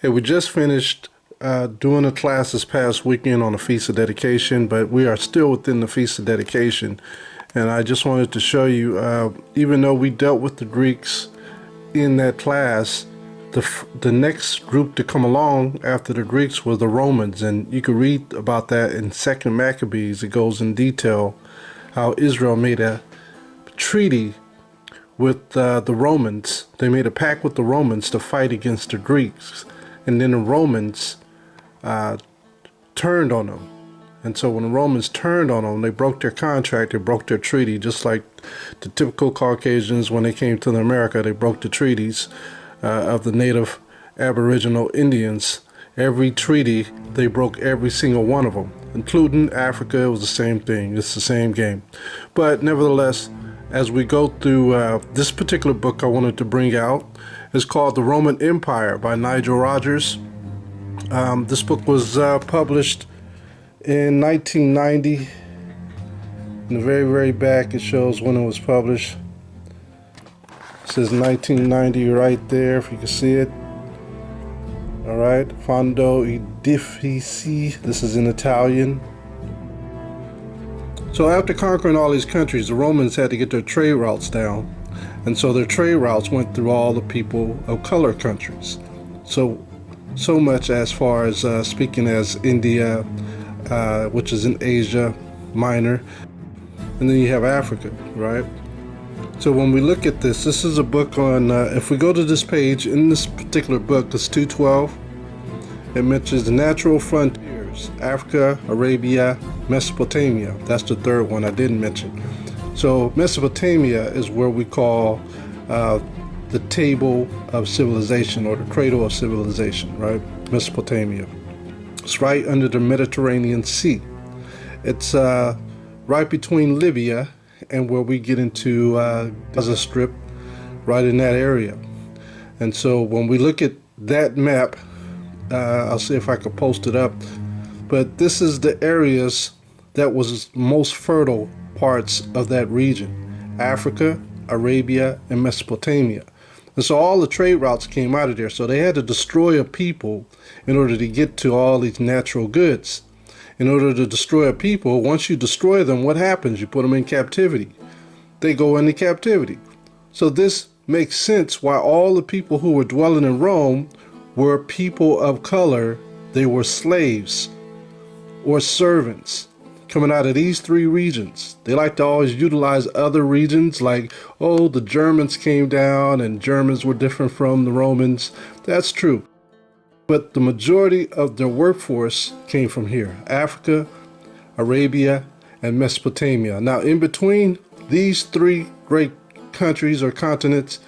Hey, we just finished doing a class this past weekend on the Feast of Dedication, but we are still within the Feast of Dedication. And I just wanted to show you, even though we dealt with the Greeks in that class, the next group to come along after the Greeks was the Romans. And you can read about that in 2nd Maccabees. It goes in detail how Israel made a treaty with the Romans. They made a pact with the Romans to fight against the Greeks. And then the Romans turned on them. And so when the Romans turned on them, they broke their contract, they broke their treaty, just like the typical Caucasians, when they came to America, they broke the treaties of the native Aboriginal Indians. Every treaty, they broke every single one of them, including Africa. It was the same thing. It's the same game. But nevertheless, as we go through this particular book I wanted to bring out, it's called The Roman Empire by Nigel Rogers. This book was published in 1990. In the very, very back, it shows when it was published. It says 1990 right there, if you can see it. All right, Fondo Edifici. This is in Italian. So after conquering all these countries, the Romans had to get their trade routes down. And so their trade routes went through all the people of color countries. So much as far as speaking as India, which is in Asia Minor, and then you have Africa, right? So when we look at this is a book on, if we go to this page, in this particular book, it's 212, it mentions the natural frontiers, Africa, Arabia, Mesopotamia. That's the third one I didn't mention. So Mesopotamia is where we call the table of civilization, or the cradle of civilization, right? Mesopotamia. It's right under the Mediterranean Sea. It's right between Libya and where we get into Gaza Strip, right in that area. And so when we look at that map, I'll see if I can post it up, but this is the areas that was most fertile parts of that region: Africa, Arabia, and Mesopotamia. And so all the trade routes came out of there. So they had to destroy a people in order to get to all these natural goods. In order to destroy a people, once you destroy them, what happens? You put them in captivity. They go into captivity. So this makes sense why all the people who were dwelling in Rome were people of color. They were slaves or servants coming out of these three regions. They like to always utilize other regions, like, oh, the Germans came down and Germans were different from the Romans. That's true. But the majority of their workforce came from here: Africa, Arabia, and Mesopotamia. Now, in between these three great countries or continents,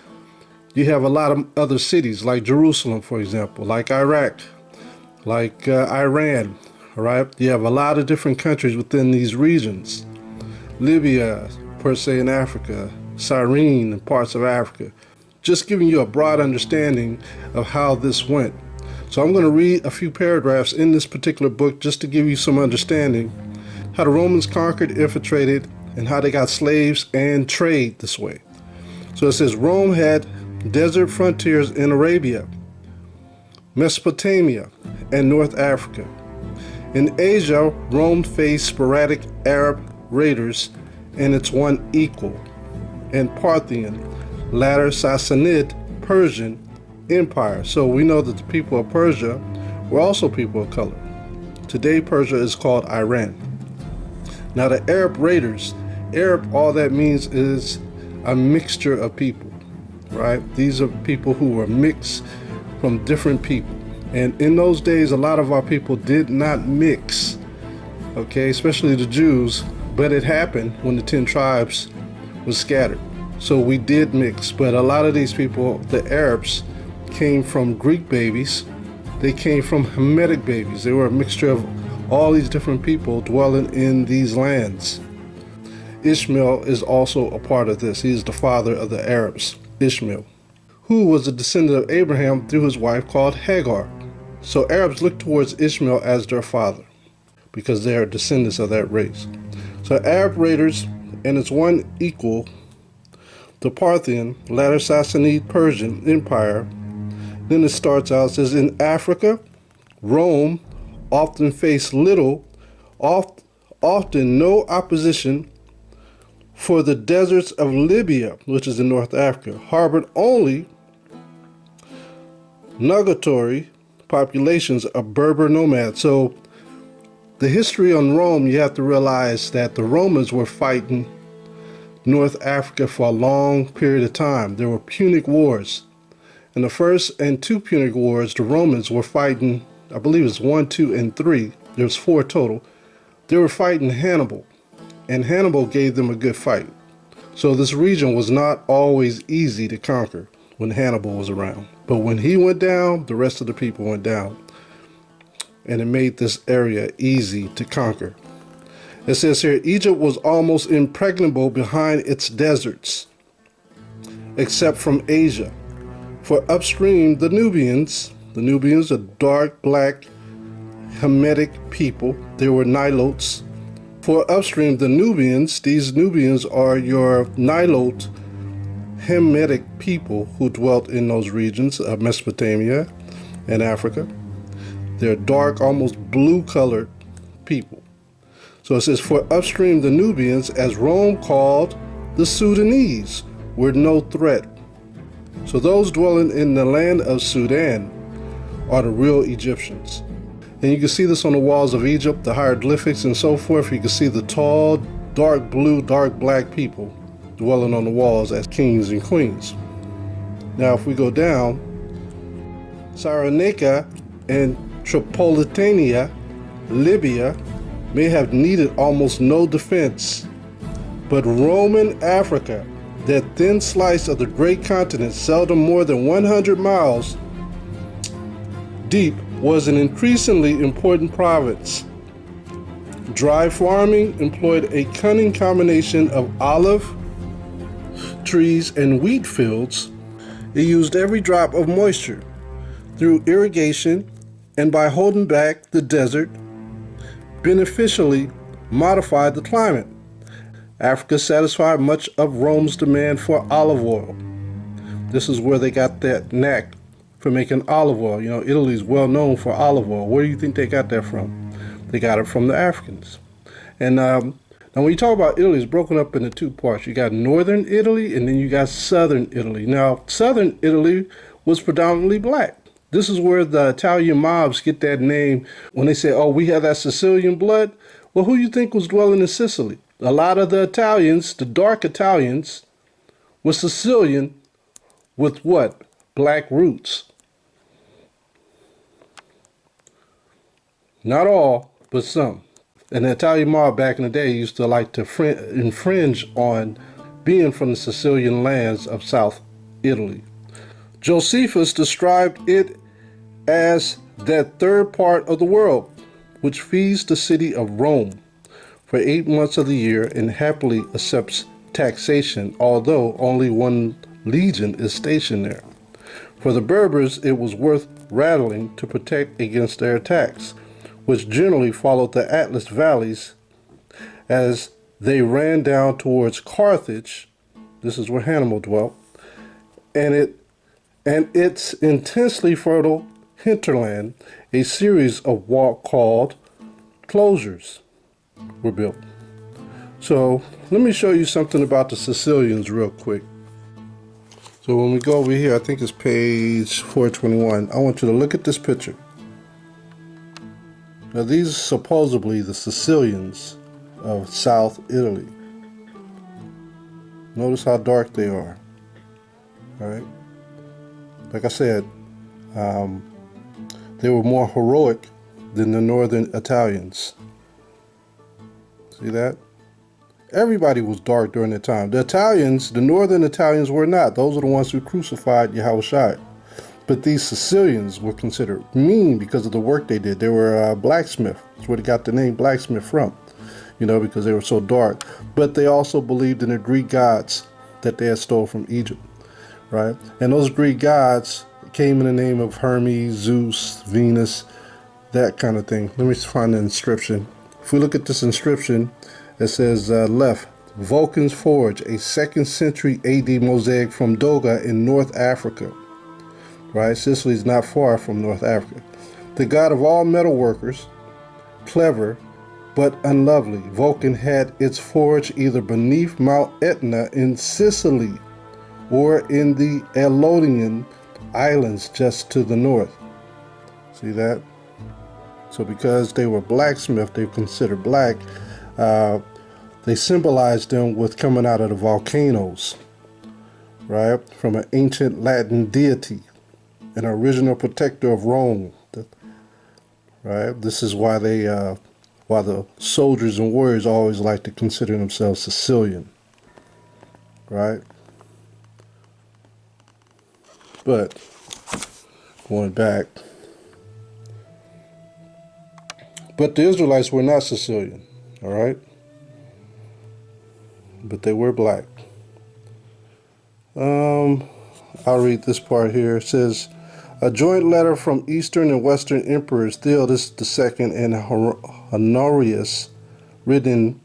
you have a lot of other cities, like Jerusalem, for example, like Iraq, like Iran. All right, you have a lot of different countries within these regions. Libya, per se, in Africa, Cyrene, in parts of Africa. Just giving you a broad understanding of how this went. So I'm going to read a few paragraphs in this particular book just to give you some understanding how the Romans conquered, infiltrated, and how they got slaves and trade this way. So it says Rome had desert frontiers in Arabia, Mesopotamia, and North Africa. In Asia, Rome faced sporadic Arab raiders and its one equal, and Parthian, latter Sassanid, Persian Empire. So we know that the people of Persia were also people of color. Today, Persia is called Iran. Now the Arab raiders, Arab, all that means is a mixture of people, right? These are people who were mixed from different people. And in those days, a lot of our people did not mix, okay, especially the Jews, but it happened when the 10 tribes was scattered. So we did mix, but a lot of these people, the Arabs, came from Greek babies. They came from Hamitic babies. They were a mixture of all these different people dwelling in these lands. Ishmael is also a part of this. He is the father of the Arabs, Ishmael, who was a descendant of Abraham through his wife called Hagar. So Arabs look towards Ishmael as their father because they are descendants of that race. So Arab raiders and its one equal, the Parthian, latter Sassanid Persian Empire, Then it starts out, it says, in Africa, Rome often faced little, often no opposition, for the deserts of Libya, which is in North Africa, harbored only migratory populations of Berber nomads. So the history on Rome, you have to realize that the Romans were fighting North Africa for a long period of time. There were Punic Wars. In the first and two Punic Wars, the Romans were fighting, I believe it's 1, 2, and 3. There's 4 total. They were fighting Hannibal, and Hannibal gave them a good fight. So this region was not always easy to conquer when Hannibal was around. But when he went down, the rest of the people went down. And it made this area easy to conquer. It says here, Egypt was almost impregnable behind its deserts, except from Asia. For upstream, the Nubians, are dark black Hamitic people. They were Nilotes. For upstream, the Nubians, these Nubians are your Nilote Hamitic people who dwelt in those regions of Mesopotamia and Africa. They're dark, almost blue-colored people. So it says, for upstream, the Nubians, as Rome called the Sudanese, were no threat. So those dwelling in the land of Sudan are the real Egyptians. And you can see this on the walls of Egypt, the hieroglyphics and so forth. You can see the tall, dark blue, dark black people dwelling on the walls as kings and queens. Now if we go down, Cyrenaica and Tripolitania, Libya, may have needed almost no defense, but Roman Africa, that thin slice of the great continent, seldom more than 100 miles deep, was an increasingly important province. Dry farming employed a cunning combination of olive trees and wheat fields. It used every drop of moisture through irrigation, and by holding back the desert, beneficially modified the climate. Africa satisfied much of Rome's demand for olive oil. This is where they got that knack for making olive oil. You know, Italy is well known for olive oil. Where do you think they got that from? They got it from the Africans. And now when you talk about Italy, it's broken up into 2 parts. You got northern Italy and then you got southern Italy. Now, southern Italy was predominantly black. This is where the Italian mobs get that name when they say, oh, we have that Sicilian blood. Well, who you think was dwelling in Sicily? A lot of the Italians, the dark Italians, were Sicilian with what? Black roots. Not all, but some. And the Italian mob back in the day used to like to infringe on being from the Sicilian lands of South Italy. Josephus described it as that third part of the world, which feeds the city of Rome for 8 months of the year and happily accepts taxation, although only 1 legion is stationed there. For the Berbers, it was worth rattling to protect against their attacks, which generally followed the Atlas valleys as they ran down towards Carthage. This is where Hannibal dwelt, and its intensely fertile hinterland. A series of called closures were built. So let me show you something about the Sicilians real quick. So when we go over here, I think it's page 421, I want you to look at this picture. Now these are supposedly the Sicilians of South Italy. Notice how dark they are. All right. Like I said, they were more heroic than the northern Italians. See that? Everybody was dark during that time. The Italians, the northern Italians were not. Those are the ones who crucified Yahawashi. But these Sicilians were considered mean because of the work they did. They were blacksmith. That's where they got the name blacksmith from, you know, because they were so dark. But they also believed in the Greek gods that they had stole from Egypt, right? And those Greek gods came in the name of Hermes, Zeus, Venus, that kind of thing. Let me find the inscription. If we look at this inscription, it says left, Vulcan's Forge, a 2nd century AD mosaic from Doga in North Africa. right? Sicily is not far from North Africa. The god of all metal workers, clever but unlovely. Vulcan had its forge either beneath Mount Etna in Sicily or in the Aeolian Islands just to the north. See that? So because they were blacksmith, they were considered black, they symbolized them with coming out of the volcanoes, right? From an ancient Latin deity, an original protector of Rome, right? This is why why the soldiers and warriors always like to consider themselves Sicilian, right? But going back, but the Israelites were not Sicilian, all right? But they were black. I'll read this part here. It says, a joint letter from Eastern and Western Emperors Theodos II and Honorius, written in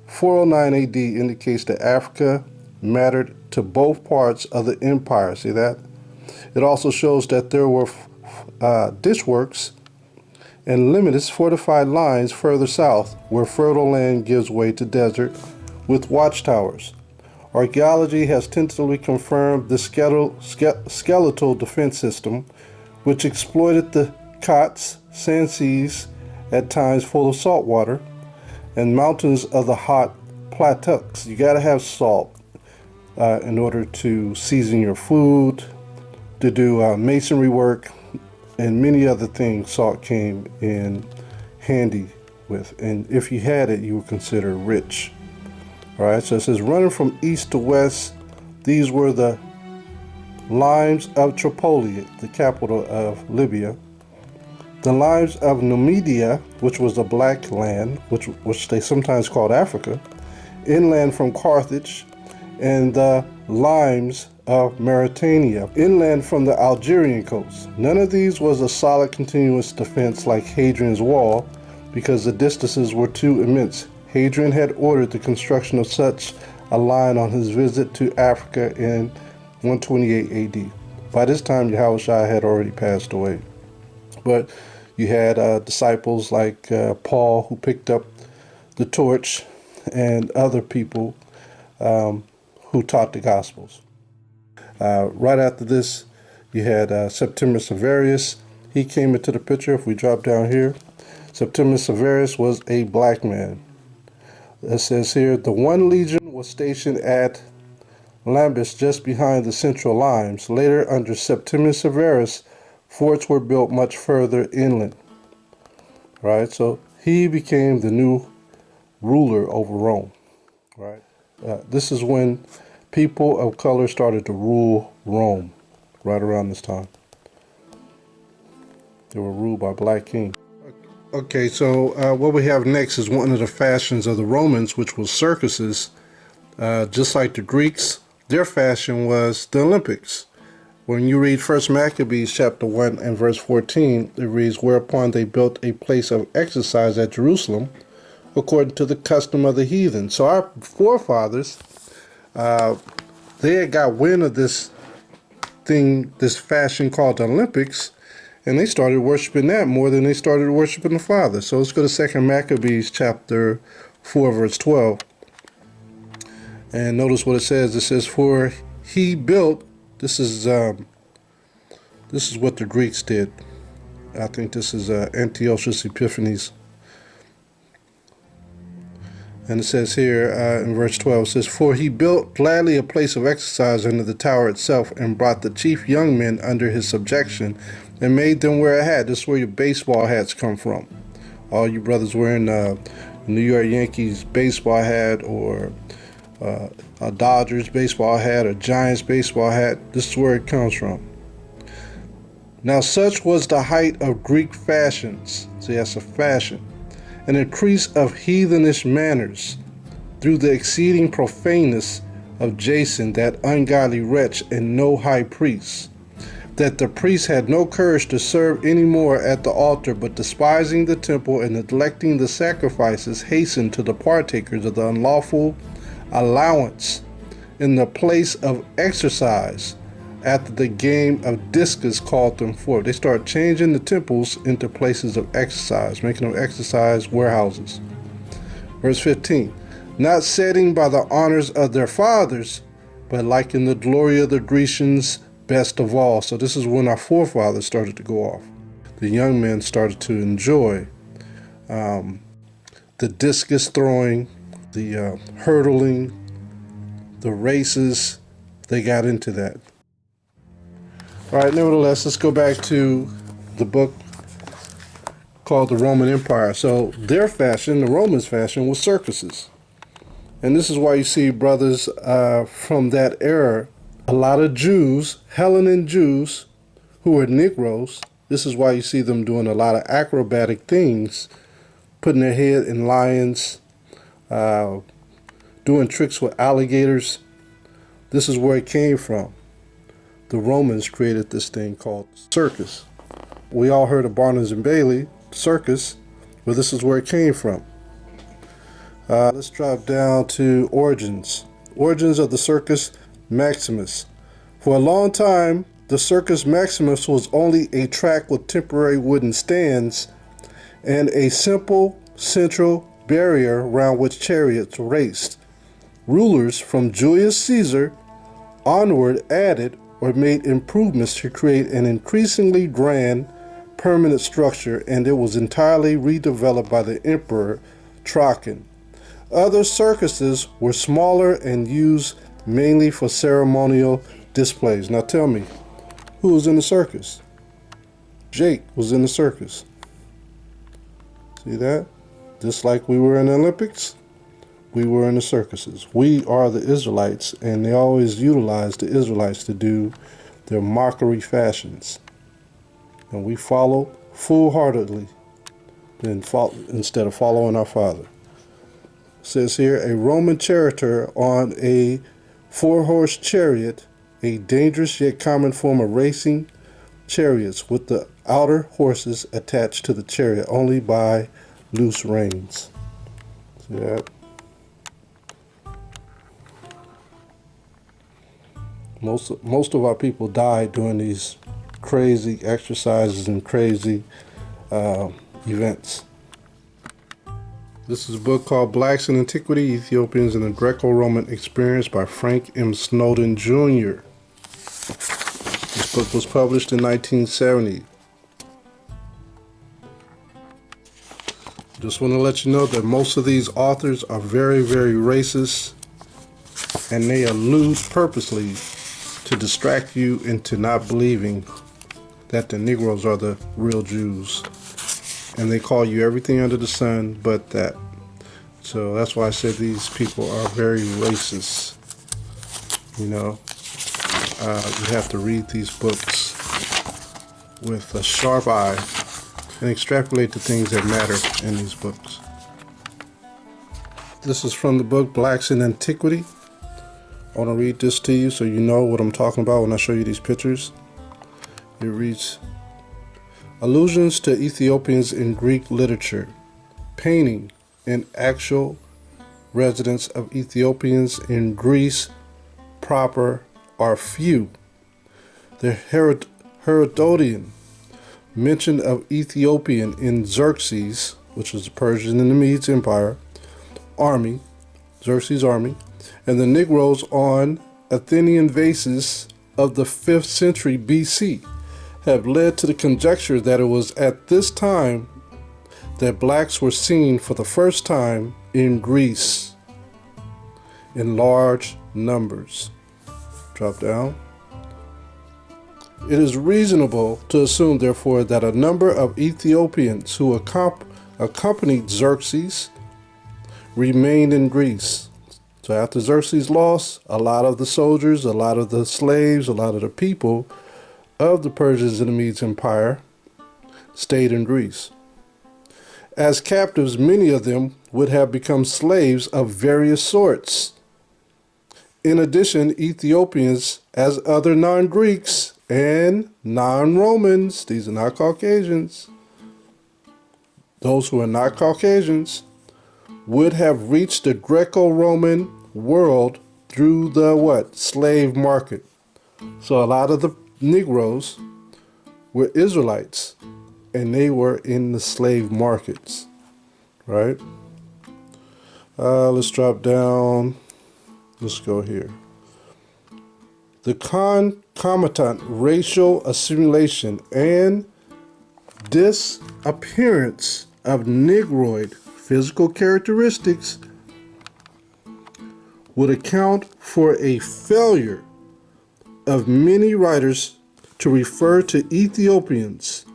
409 AD, indicates that Africa mattered to both parts of the empire. See that? It also shows that there were ditchworks and limited fortified lines further south, where fertile land gives way to desert, with watchtowers. Archaeology has tentatively confirmed the skeletal defense system, which exploited the cots, sand seas, at times full of salt water, and mountains of the hot plateaus. You got to have salt in order to season your food, to do masonry work, and many other things salt came in handy with. And if you had it, you were considered rich. All right, so it says, running from east to west, these were the limes of Tripoli, the capital of Libya, the limes of Numidia, which was the black land, which they sometimes called Africa, inland from Carthage, and the limes of Mauritania, inland from the Algerian coast. None of these was a solid continuous defense like Hadrian's Wall, because the distances were too immense. Hadrian had ordered the construction of such a line on his visit to Africa in 128 AD. By this time, Yahawashi had already passed away. But you had disciples like Paul, who picked up the torch, and other people who taught the Gospels. Right after this, you had Septimius Severus. He came into the picture. If we drop down here, Septimius Severus was a black man. It says here, the one legion was stationed at Lambus, just behind the central limes. Later, under Septimius Severus, forts were built much further inland. Right, so he became the new ruler over Rome. Right, this is when people of color started to rule Rome. Right around this time, they were ruled by black kings. Okay, so what we have next is one of the fashions of the Romans, which was circuses. Just like the Greeks, their fashion was the Olympics. When you read 1 Maccabees chapter 1 and verse 14, it reads, whereupon they built a place of exercise at Jerusalem, according to the custom of the heathen. So our forefathers, they had got wind of this thing, this fashion called the Olympics, and they started worshiping that more than they started worshiping the Father. So let's go to 2 Maccabees chapter 4, verse 12. And notice what it says. It says, for he built, this is what the Greeks did. I think this is Antiochus Epiphanes. And it says here in verse 12, it says, for he built gladly a place of exercise under the tower itself, and brought the chief young men under his subjection, and made them wear a hat. This is where your baseball hats come from. All you brothers wearing New York Yankees baseball hat, or a Dodgers baseball hat, or Giants baseball hat. This is where it comes from. Now such was the height of Greek fashions. See, that's a fashion. An increase of heathenish manners, through the exceeding profaneness of Jason, that ungodly wretch, and no high priest, that the priests had no courage to serve any more at the altar, but despising the temple and neglecting the sacrifices, hastened to the partakers of the unlawful allowance in the place of exercise, after the game of discus called them forth. They started changing the temples into places of exercise, making them exercise warehouses. Verse 15, not setting by the honors of their fathers, but liking the glory of the Grecians best of all. So this is when our forefathers started to go off. The young men started to enjoy the discus throwing, the hurdling, the races. They got into that. All right, nevertheless, let's go back to the book called the Roman Empire. So their fashion, the Romans' fashion, was circuses. And this is why you see brothers from that era, a lot of Jews, Hellenic Jews, who were Negroes. This is why you see them doing a lot of acrobatic things, putting their head in lions, doing tricks with alligators. This is where it came from. The Romans created this thing called circus. We all heard of Barnum and Bailey, circus, but this is where it came from. Let's drop down to origins. Origins of the Circus Maximus. For a long time, the Circus Maximus was only a track with temporary wooden stands and a simple central barrier around which chariots raced. Rulers from Julius Caesar onward added or made improvements to create an increasingly grand permanent structure, and it was entirely redeveloped by the Emperor Trajan. Other circuses were smaller and used mainly for ceremonial displays. Now tell me, who was in the circus? Jake was in the circus. See that? Just like we were in the Olympics, we were in the circuses. We are the Israelites, and they always utilize the Israelites to do their mockery fashions. And we follow full-heartedly instead of following our Father. It says here, a Roman charioteer on a four-horse chariot, a dangerous yet common form of racing chariots with the outer horses attached to the chariot only by loose reins. See that? Most of our people died doing these crazy exercises and crazy events. This is a book called Blacks in Antiquity, Ethiopians in the Greco-Roman Experience by Frank M. Snowden Jr. This book was published in 1970. Just want to let you know that most of these authors are very, very racist, and they allude purposely to distract you into not believing that the Negroes are the real Jews. And they call you everything under the sun but that. So that's why I said these people are very racist. You know, you have to read these books with a sharp eye and extrapolate the things that matter in these books. This is from the book Blacks in Antiquity. I want to read this to you so you know what I'm talking about when I show you these pictures. It reads, allusions to Ethiopians in Greek literature, painting, and actual residents of Ethiopians in Greece proper are few. The Herodotian mention of Ethiopian in Xerxes, which was the Persian and the Medes Empire, army, Xerxes' army, and the Negroes on Athenian vases of the 5th century BC have led to the conjecture that it was at this time that blacks were seen for the first time in Greece in large numbers. Drop down. It is reasonable to assume, therefore, that a number of Ethiopians who accompanied Xerxes remained in Greece. So after Xerxes lost, a lot of the soldiers, a lot of the slaves, a lot of the people of the Persians and the Medes Empire stayed in Greece. As captives, many of them would have become slaves of various sorts. In addition, Ethiopians, as other non-Greeks and non-Romans, these are not Caucasians, those who are not Caucasians, would have reached the Greco-Roman world through the what? Slave market. So a lot of the Negroes were Israelites, and they were in the slave markets, right? Let's drop down. Let's go here. The concomitant racial assimilation and disappearance of Negroid physical characteristics would account for a failure of many writers to refer to Ethiopians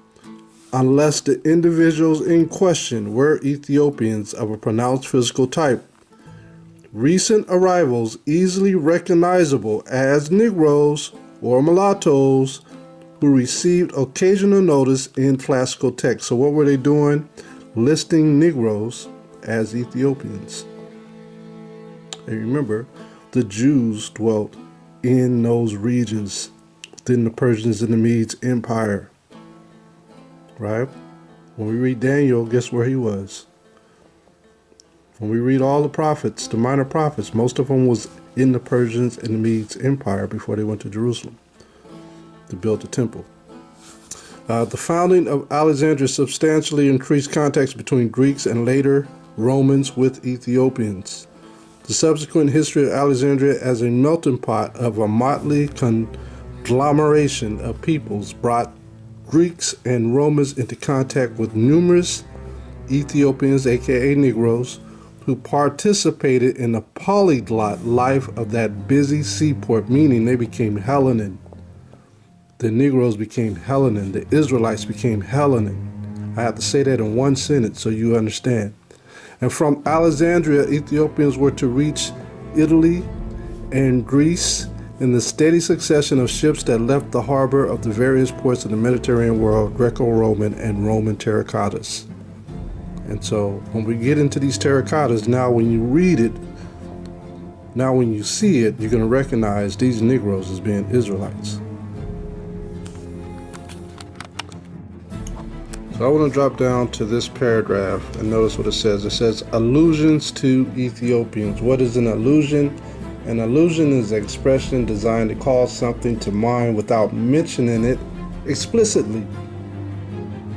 unless the individuals in question were Ethiopians of a pronounced physical type. Recent arrivals easily recognizable as Negroes or mulattoes who received occasional notice in classical texts. So what were they doing? Listing Negroes as Ethiopians. And remember, the Jews dwelt in those regions within the Persians and the Medes Empire. Right? When we read Daniel, guess where he was? When we read all the prophets, the minor prophets, most of them was in the Persians and the Medes Empire before they went to Jerusalem to build the temple. The founding of Alexandria substantially increased contacts between Greeks and later Romans with Ethiopians. The subsequent history of Alexandria as a melting pot of a motley conglomeration of peoples brought Greeks and Romans into contact with numerous Ethiopians, aka Negroes, who participated in the polyglot life of that busy seaport, meaning they became Hellenic. The Negroes became Hellenic. The Israelites became Hellenic. I have to say that in one sentence so you understand. And from Alexandria, Ethiopians were to reach Italy and Greece in the steady succession of ships that left the harbor of the various ports of the Mediterranean world, Greco-Roman and Roman terracottas. And so when we get into these terracottas, now when you read it, now when you see it, you're going to recognize these Negroes as being Israelites. So I want to drop down to this paragraph and notice what it says. It says allusions to Ethiopians. What is an allusion? An allusion is an expression designed to call something to mind without mentioning it explicitly.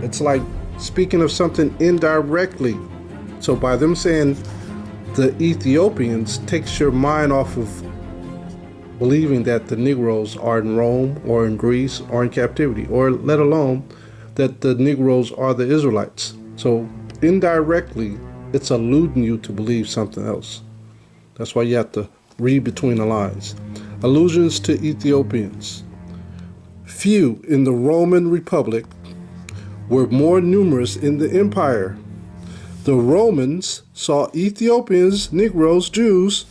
It's like speaking of something indirectly. So by them saying the Ethiopians takes your mind off of believing that the Negroes are in Rome or in Greece or in captivity, or let alone that the Negroes are the Israelites. So indirectly, it's alluding you to believe something else. That's why you have to read between the lines. Allusions to Ethiopians. Few in the Roman Republic were more numerous in the empire. The Romans saw Ethiopians, Negroes, Jews,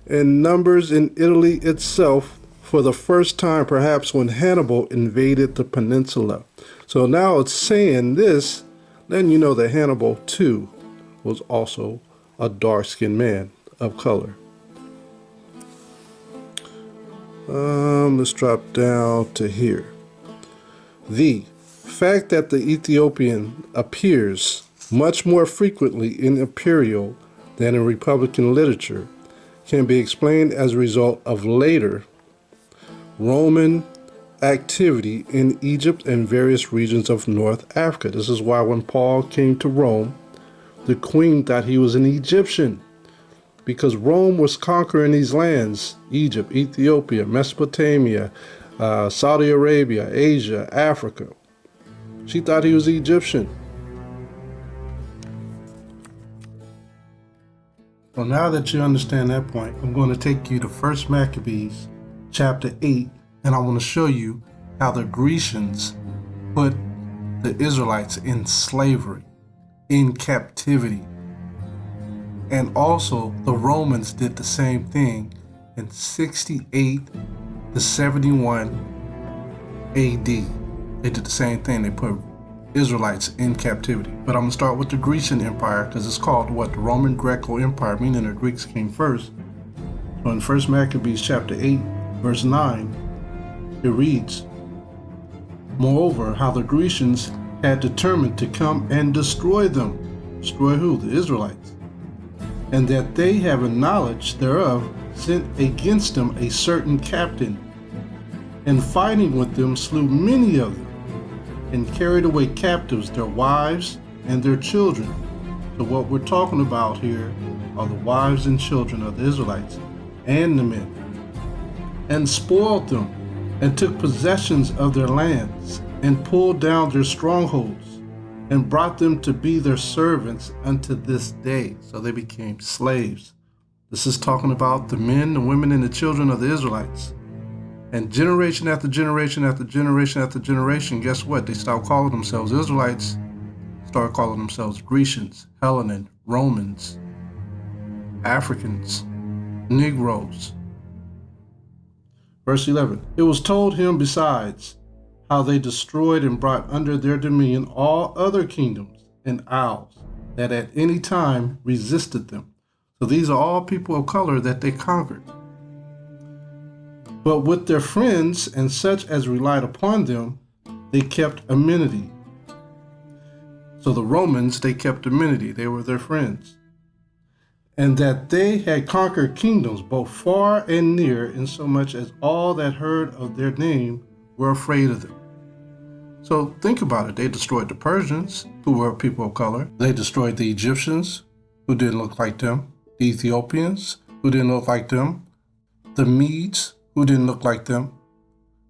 in numbers in Italy itself for the first time, perhaps when Hannibal invaded the peninsula. So now it's saying this, letting you know that Hannibal too was also a dark-skinned man of color. Let's drop down to here. The fact that the Ethiopian appears much more frequently in imperial than in republican literature can be explained as a result of later Roman activity in Egypt and various regions of North Africa. This is why when Paul came to Rome, the queen thought he was an Egyptian, because Rome was conquering these lands: Egypt, Ethiopia, Mesopotamia, Saudi Arabia, Asia, Africa. She thought he was Egyptian. Well, now that you understand that point, I'm going to take you to 1 Maccabees chapter 8, and I want to show you how the Grecians put the Israelites in slavery, in captivity. And also the Romans did the same thing in 68 to 71 AD. They did the same thing. They put Israelites in captivity. But I'm going to start with the Grecian Empire, because it's called what? The Roman Greco Empire, meaning the Greeks came first. So in 1 Maccabees chapter 8, verse 9, it reads, moreover, how the Grecians had determined to come and destroy them. Destroy who? The Israelites. And that they, having knowledge thereof, sent against them a certain captain, and fighting with them slew many of them, and carried away captives their wives and their children. So what we're talking about here are the wives and children of the Israelites and the men, and spoiled them, and took possessions of their lands, and pulled down their strongholds, and brought them to be their servants unto this day. So they became slaves. This is talking about the men, the women, and the children of the Israelites. And generation after generation after generation after generation, guess what? They stopped calling themselves Israelites, started calling themselves Grecians, Hellenists, Romans, Africans, Negroes. Verse 11, it was told him besides how they destroyed and brought under their dominion all other kingdoms and isles that at any time resisted them. So these are all people of color that they conquered. But with their friends and such as relied upon them, they kept amenity. So the Romans, they kept amenity. They were their friends. And that they had conquered kingdoms both far and near, insomuch as all that heard of their name were afraid of them. So think about it. They destroyed the Persians, who were people of color. They destroyed the Egyptians, who didn't look like them. The Ethiopians, who didn't look like them. The Medes, who didn't look like them.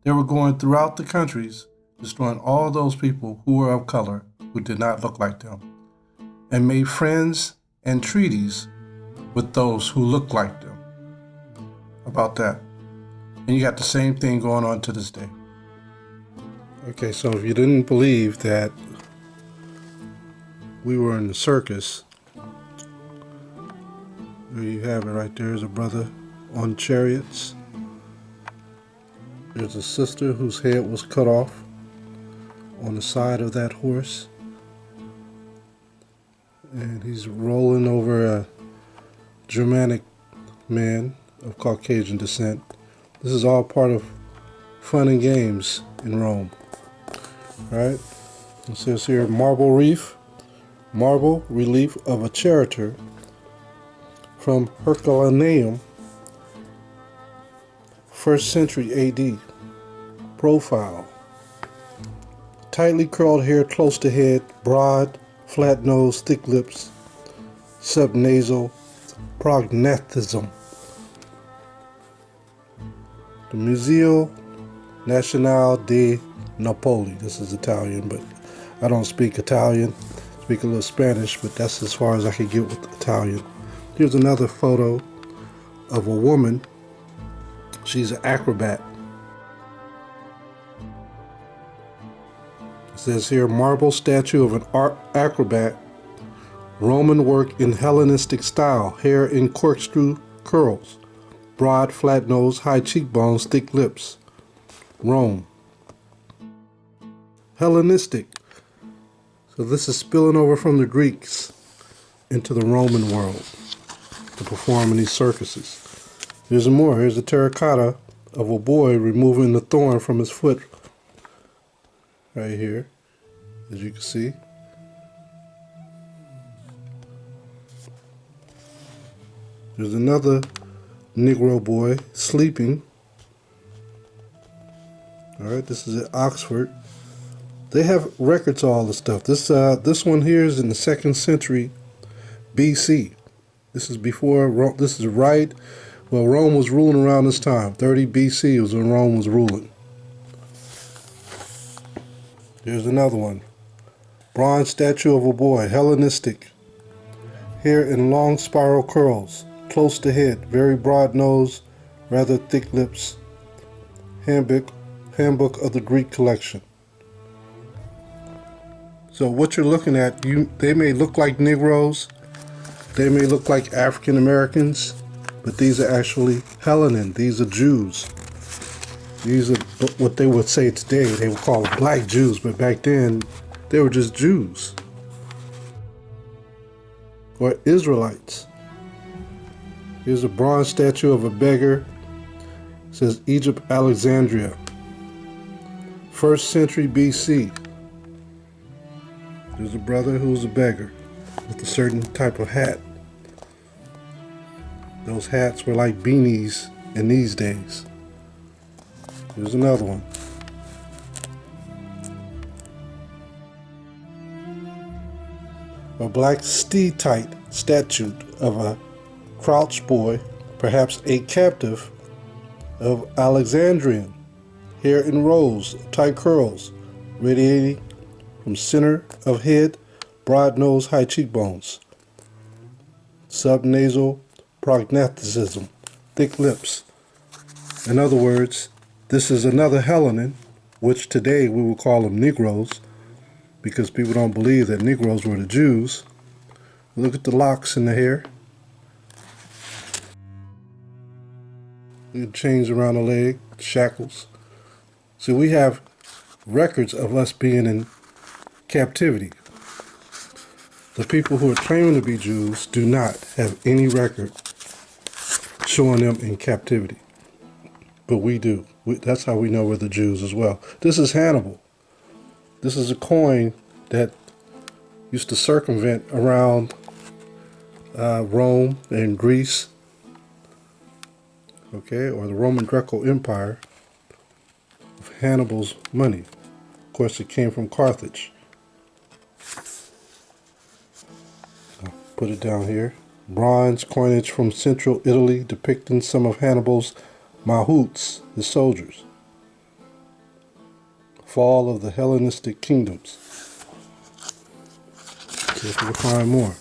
They were going throughout the countries, destroying all those people who were of color, who did not look like them, and made friends and treaties with those who looked like them. About that. And you got the same thing going on to this day. Okay, so if you didn't believe that we were in the circus, there you have it right there. There's a brother on chariots. There's a sister whose head was cut off on the side of that horse. And he's rolling over a Germanic man of Caucasian descent. This is all part of fun and games in Rome. Right? It says here, marble relief of a charioteer from Herculaneum, 1st century AD. Profile. Tightly curled hair close to head, broad, flat nose, thick lips, subnasal prognathism. The Museo Nazionale di Napoli. This is Italian, but I don't speak Italian. I speak a little Spanish, but that's as far as I can get with Italian. Here's another photo of a woman. She's an acrobat. It says here, marble statue of an acrobat, Roman work in Hellenistic style, hair in corkscrew curls, broad, flat nose, high cheekbones, thick lips. Rome. Hellenistic. So this is spilling over from the Greeks into the Roman world to perform in these circuses. Here's more. Here's a terracotta of a boy removing the thorn from his foot. Right here, as you can see. There's another Negro boy sleeping. Alright, this is at Oxford. They have records of all this stuff. This one here is in the 2nd century BC. This is before Rome. This is right, well, Rome was ruling around this time. 30 BC was when Rome was ruling. Here's another one. Bronze statue of a boy, Hellenistic. Hair in long spiral curls, close to head, very broad nose, rather thick lips. Handbook of the Greek collection. So what you're looking at, they may look like Negroes, they may look like African Americans, but these are actually Hellenists. These are Jews. These are what they would say today. They would call them black Jews, but back then they were just Jews. Or Israelites. Here's a bronze statue of a beggar. It says Egypt, Alexandria. 1st century BC. There's a brother who's a beggar with a certain type of hat. Those hats were like beanies in these days. Here's another one. A black steatite statute of a crouched boy, perhaps a captive of Alexandrian, hair in rows, tight curls, radiating from center of head, broad nose, high cheekbones, subnasal prognathism, thick lips. In other words, this is another Hellenin, which today we will call them Negroes, because people don't believe that Negroes were the Jews. Look at the locks in the hair. The chains around the leg, shackles. So we have records of us being in captivity. The people who are claiming to be Jews do not have any record showing them in captivity. But we do. That's how we know we're the Jews as well. This is Hannibal. This is a coin that used to circumvent around Rome and Greece, okay, or the Roman Greco Empire, of Hannibal's money. Of course, it came from Carthage. I'll put it down here. Bronze coinage from central Italy depicting some of Hannibal's mahouts, his soldiers. Fall of the Hellenistic kingdoms. See if we can find more.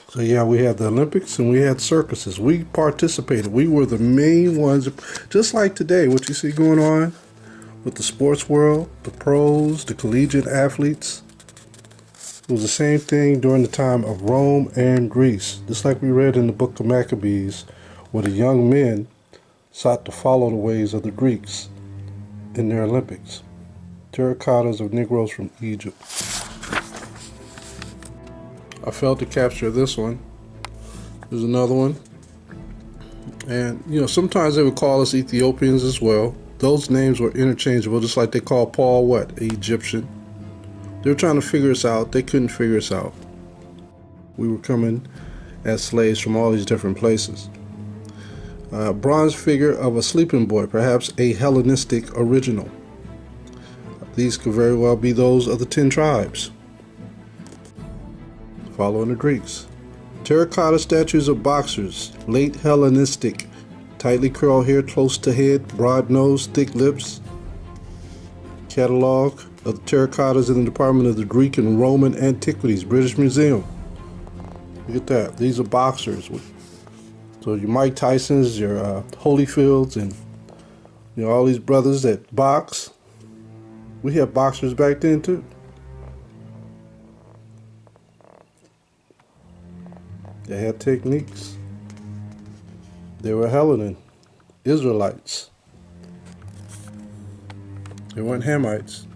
So yeah, we had the Olympics and we had circuses. We participated. We were the main ones, just like today, what you see going on with the sports world, the pros, the collegiate athletes. It was the same thing during the time of Rome and Greece. Just like we read in the book of Maccabees, where the young men sought to follow the ways of the Greeks in their Olympics. Terracottas of Negroes from Egypt. I failed to capture this one. There's another one. And, you know, sometimes they would call us Ethiopians as well. Those names were interchangeable, just like they call Paul what? An Egyptian. They were trying to figure us out. They couldn't figure us out. We were coming as slaves from all these different places. Bronze figure of a sleeping boy, perhaps a Hellenistic original. These could very well be those of the 10 tribes, following the Greeks. Terracotta statues of boxers, late Hellenistic, tightly curled hair close to head, broad nose, thick lips. Catalog of the terracottas in the Department of the Greek and Roman Antiquities, British Museum. Look at that. These are boxers. So your Mike Tysons, your Holyfields, and you know all these brothers that box. We had boxers back then too. They had techniques. They were Hellenin, Israelites. They weren't Hamites.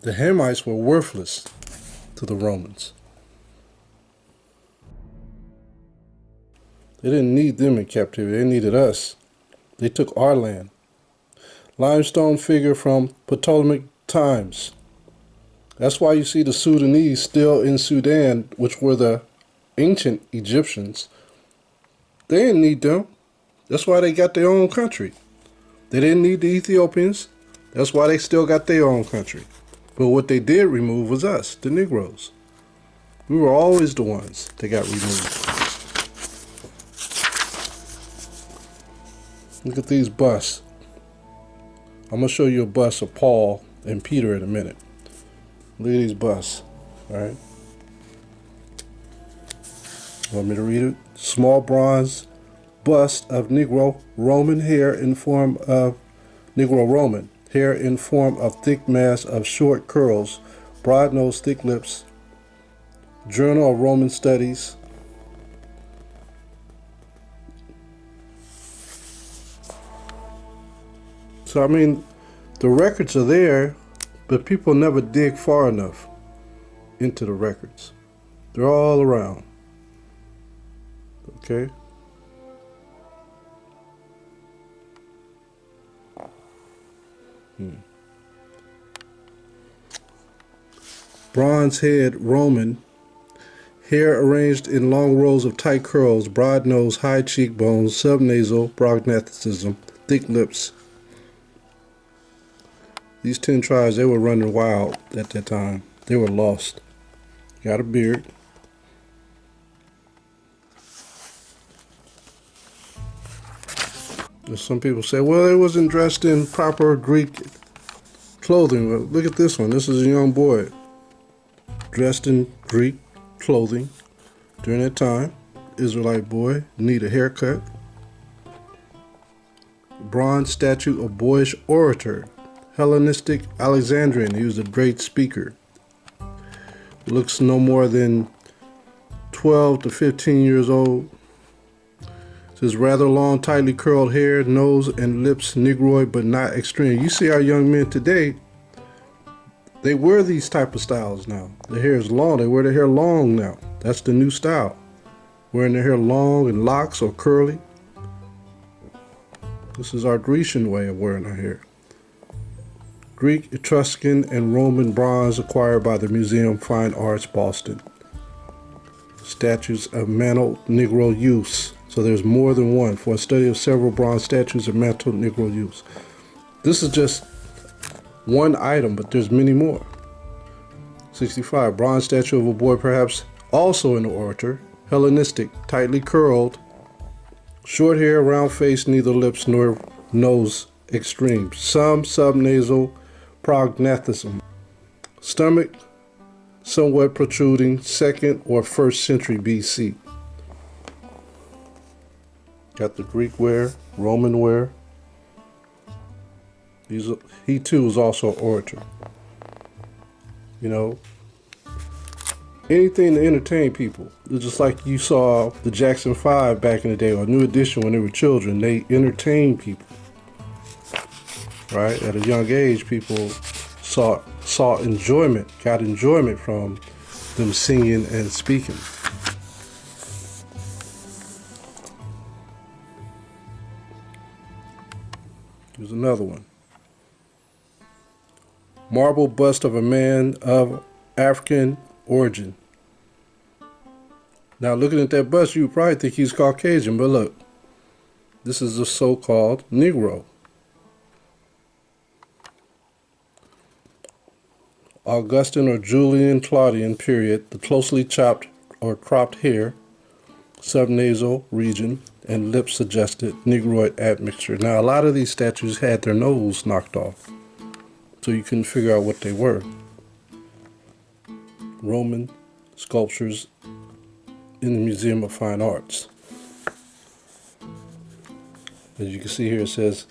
The Hamites were worthless to the Romans. They didn't need them in captivity. They needed us. They took our land. Limestone figure from Ptolemaic times. That's why you see the Sudanese still in Sudan, which were the ancient Egyptians. They didn't need them. That's why they got their own country. They didn't need the Ethiopians. That's why they still got their own country. But what they did remove was us, the Negroes. We were always the ones that got removed. Look at these busts. I'm going to show you a bust of Paul and Peter in a minute. Look at these busts. All right. Want me to read it? Small bronze bust of Negro Roman hair in form of Negro Roman hair in form of thick mass of short curls, broad nose, thick lips. Journal of Roman Studies. So, I mean, the records are there, but people never dig far enough into the records. They're all around. Okay? Bronze head Roman, Hair arranged in long rows of tight curls, broad nose, high cheekbones, subnasal prognathism, thick lips. These 10 tribes, they were running wild at that time. They were lost. Got a beard. Some people say, well, they wasn't dressed in proper Greek clothing. Well, look at this one. This is a young boy dressed in Greek clothing during that time. Israelite boy, need a haircut. Bronze statue of boyish orator, Hellenistic Alexandrian. He was a great speaker. Looks no more than 12 to 15 years old. Says rather long, tightly curled hair, nose and lips negroid, but not extreme. You see our young men today, they wear these type of styles now. Their hair is long. They wear their hair long now. That's the new style. Wearing their hair long and locks or curly. This is our Grecian way of wearing our hair. Greek, Etruscan, and Roman bronze acquired by the Museum of Fine Arts, Boston. Statues of mantled Negro use. So there's more than one. For a study of several bronze statues of mantled Negro use. This is just one item, but there's many more. 65. Bronze statue of a boy, perhaps also an orator. Hellenistic, tightly curled. Short hair, round face, neither lips nor nose extreme. Some subnasal prognathism. Stomach somewhat protruding, 2nd or 1st century BC. Got the Greek wear, Roman wear. He too was also an orator. You know, anything to entertain people. It's just like you saw the Jackson 5 back in the day, or New Edition when they were children. They entertained people. Right? At a young age, people saw enjoyment, got enjoyment from them singing and speaking. Here's another one. Marble bust of a man of African origin. Now looking at that bust, you would probably think he's Caucasian, but look, this is a so-called Negro. Augustan or Julian Claudian period, the closely chopped or cropped hair, subnasal region, and lips suggested Negroid admixture. Now, a lot of these statues had their nose knocked off, so you couldn't figure out what they were. Roman sculptures in the Museum of Fine Arts. As you can see here, it says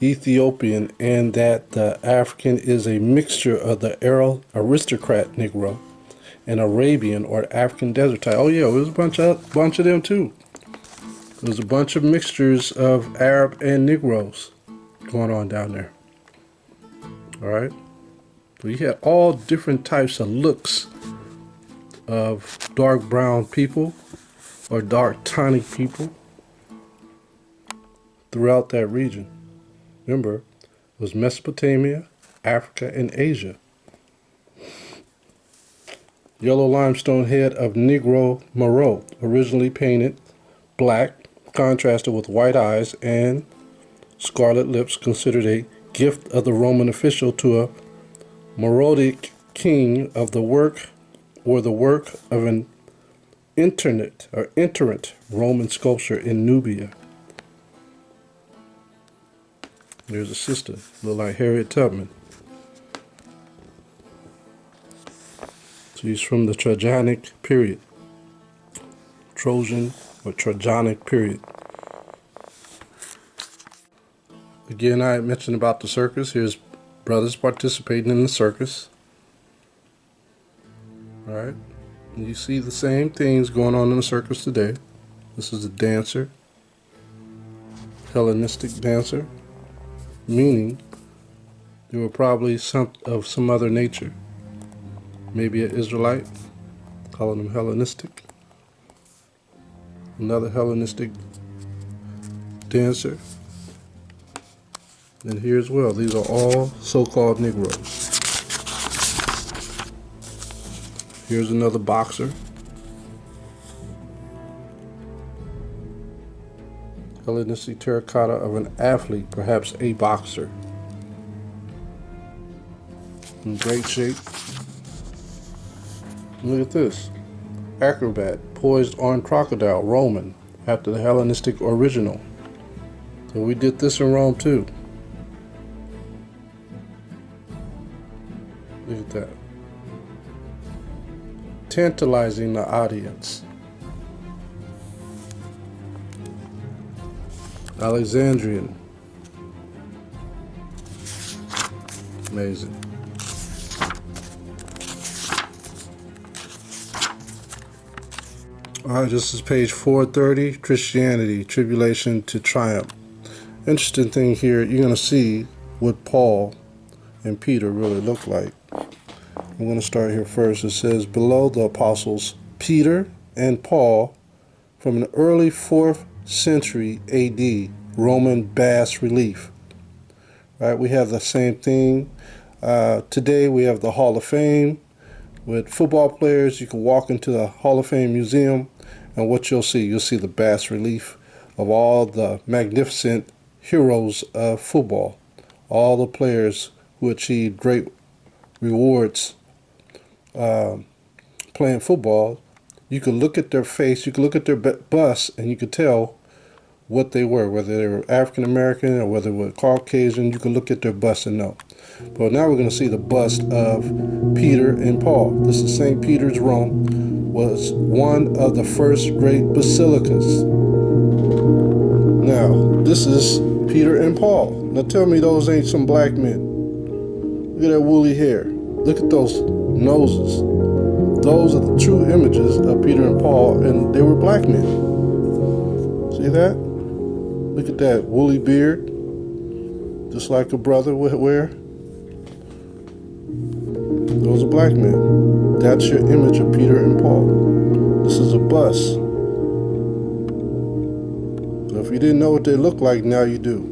Ethiopian, and that the African is a mixture of the aristocrat Negro and Arabian or African desert type. Oh yeah, there was a bunch of them too. There was a bunch of mixtures of Arab and Negroes going on down there. All right, so you had all different types of looks of dark brown people or dark tawny people throughout that region. Remember, it was Mesopotamia, Africa, and Asia. Yellow limestone head of Negro Moreau, originally painted black, contrasted with white eyes and scarlet lips, considered a gift of the Roman official to a Meroitic king of the work, or the work of an iterant Roman sculpture in Nubia. There's a sister, look like Harriet Tubman. She's from the Trajanic period. Trojan or Trajanic period. Again, I mentioned about the circus. Here's brothers participating in the circus. All right. And you see the same things going on in the circus today. This is a dancer, Hellenistic dancer, meaning they were probably some other nature. Maybe an Israelite, calling them Hellenistic. Another Hellenistic dancer. And here as well, these are all so-called Negroes. Here's another boxer. Hellenistic terracotta of an athlete, perhaps a boxer. In great shape. Look at this. Acrobat, poised on crocodile, Roman, after the Hellenistic original. So we did this in Rome too. Look at that. Tantalizing the audience. Alexandrian. Amazing. Alright, this is page 430, Christianity, Tribulation to Triumph. Interesting thing here, you're going to see what Paul and Peter really look like. I'm going to start here first. It says, below the apostles Peter and Paul from an early 4th century AD Roman bas relief. Right, we have the same thing. Today we have the Hall of Fame. With football players, you can walk into the Hall of Fame Museum, and what you'll see the bas relief of all the magnificent heroes of football, all the players who achieved great rewards playing football. You could look at their face, you could look at their bust, and you could tell what they were, whether they were African American or whether they were Caucasian. You could look at their bust and know. But now we're going to see the bust of Peter and Paul. This is St. Peter's, Rome, was one of the first great basilicas. Now, this is Peter and Paul. Now tell me those ain't some black men. Look at that woolly hair. Look at those noses. Those are the true images of Peter and Paul, and they were black men. See that? Look at that woolly beard, just like a brother would wear. Those are black men. That's your image of Peter and Paul. This is a bust. So if you didn't know what they look like, now you do.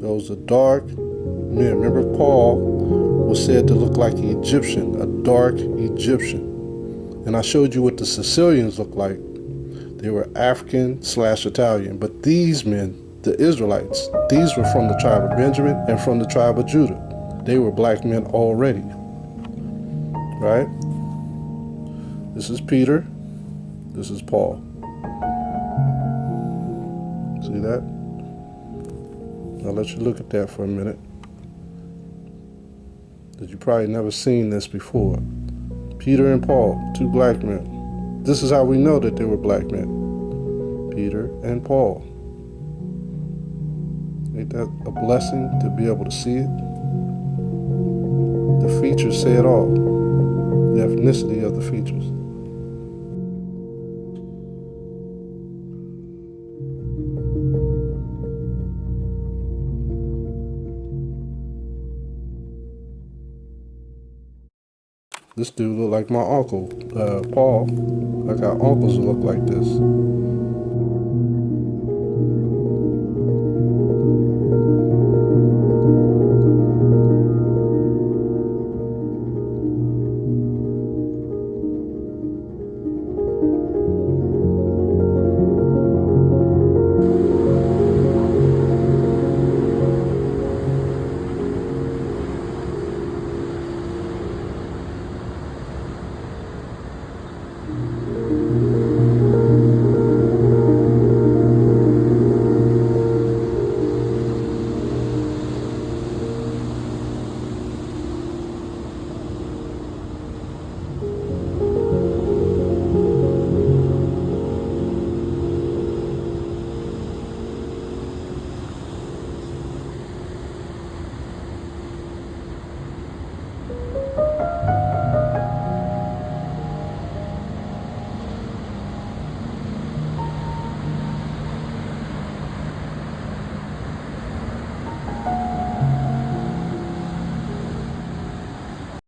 Those are dark men. Remember, Paul was said to look like an Egyptian, a dark Egyptian. And I showed you what the Sicilians looked like. They were African/Italian. But these men, the Israelites, these were from the tribe of Benjamin and from the tribe of Judah. They were black men already. Right? This is Peter. This is Paul. See that? I'll let you look at that for a minute. Because you probably never seen this before. Peter and Paul, two black men. This is how we know that they were black men. Peter and Paul. Ain't that a blessing to be able to see it? The features say it all. The ethnicity of the features. This dude look like my uncle, Paul. I got uncles who look like this.